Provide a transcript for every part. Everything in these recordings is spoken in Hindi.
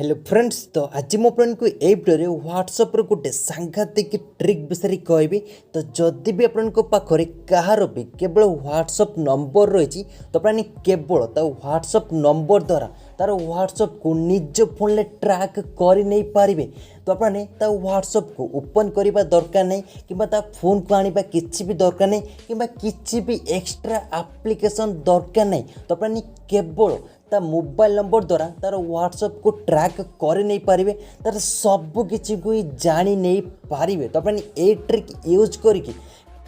हेलो फ्रेंड्स, तो आज मो फ्रेंड को ये वीडियो व्हाट्सएप रो गोटे सांघातिक ट्रिक विषय कहबी। तो जदि भी अपन पाखे कहार भी केवल व्हाट्सएप नंबर रही तो अपनी केवल व्हाट्सएप नंबर द्वारा तार व्हाट्सएप को निज फोन में ट्रैक कर नहीं पारे। तो अपने व्हाट्सएप को ओपन करने दरकार नहीं कि फोन को आने किसी भी दरकार नहीं कि किसी भी एक्स्ट्रा एप्लिकेशन दरकार नहीं। तो अपने केवल मोबाइल नंबर द्वारा तार व्हाट्सएप को ट्रैक कर नहीं पारे, तार सब किसी को जानी नहीं पारे। तो अपने ये ट्रिक यूज करके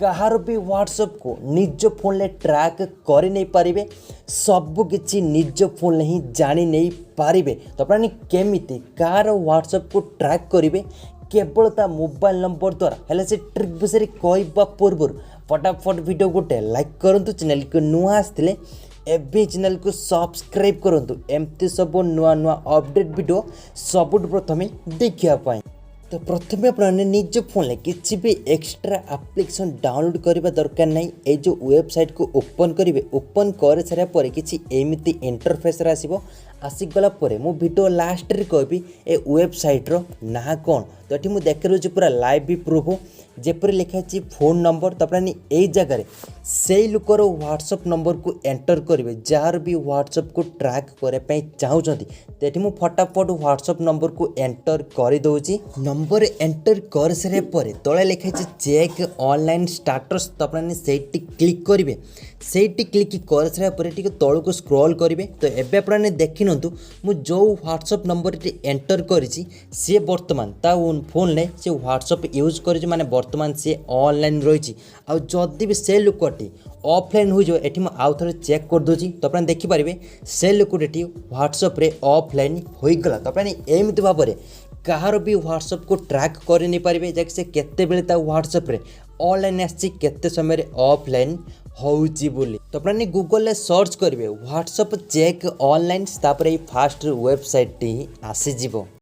कहार भी व्हाट्सएप को निज फोन में ट्रैक कर नहीं पारे, सब किसी निज फोन में ही जानी नहीं पारे। तो अपने केमिति कार व्हाट्सएप को ट्रैक करेंगे केवल मोबाइल नंबर द्वारा। हेले से ट्रिक विषय कहवा पूर्व फटाफट वीडियो गोटे लाइक करूँ, चैनल को नुआ आसते एवं चैनल को सब्सक्राइब करूँ। एमती सब नुआ नुआ अपडेट वीडियो सबुठ प्रथम देखापी। तो प्रथम अपने निज फोन में किसी भी एक्स्ट्रा एप्लिकेशन डाउनलोड करने दरकार नहीं। ये जो वेबसाइट को ओपन करेंगे, ओपन कर सारा पर किसी एमती इंटरफेस आसीगला मु वीडियो लास्ट रे कहबी ए वेबसाइट्र ना कौन। तो ये मुझे देख रही पूरा लाइव भी प्रूफ जेपर लिखाई फोन नंबर। तो अपने यही जगह से लुकर व्हाट्सएप नंबर को एंटर करेंगे जार भी व्हाट्सएप को ट्रैक करने चाहते। तो ये मुझे फटाफट व्हाट्सएप नंबर को एंटर करदे। नंबर एंटर कर सारे तले लिखाई चेक ऑनलाइन स्टाटस। तो अपने से क्लिक करेंगे, से क्लिक कर सारे तौल को स्क्रॉल करेंगे। तो ये अपने देखी मु जो व्हाट्सएप नंबर एंटर करी सी बर्तमान ता फोन में से व्हाट्सएप यूज कर माने बर्तमान सी ऑनलाइन रही। आदि भी से लुकटी ऑफलाइन हो जाए ये आउ थे चेक कर दूसरी। तो अपने देखिपारे से लुकटी व्हाट्सएप रे ऑफलाइन होगला। तो अपने एमती भाव में कहार भी व्हाट्सएप को ट्रैक कर नहीं पारे जैसे से केते बेले व्हाट्सएप रे ऑनलाइन आसी केते समय ऑफलाइन होउची बोली। तो अपने गूगल में सर्च करेंगे व्हाट्सएप चेक ऑनलाइन, तापर फास्ट वेबसाइट आसीज।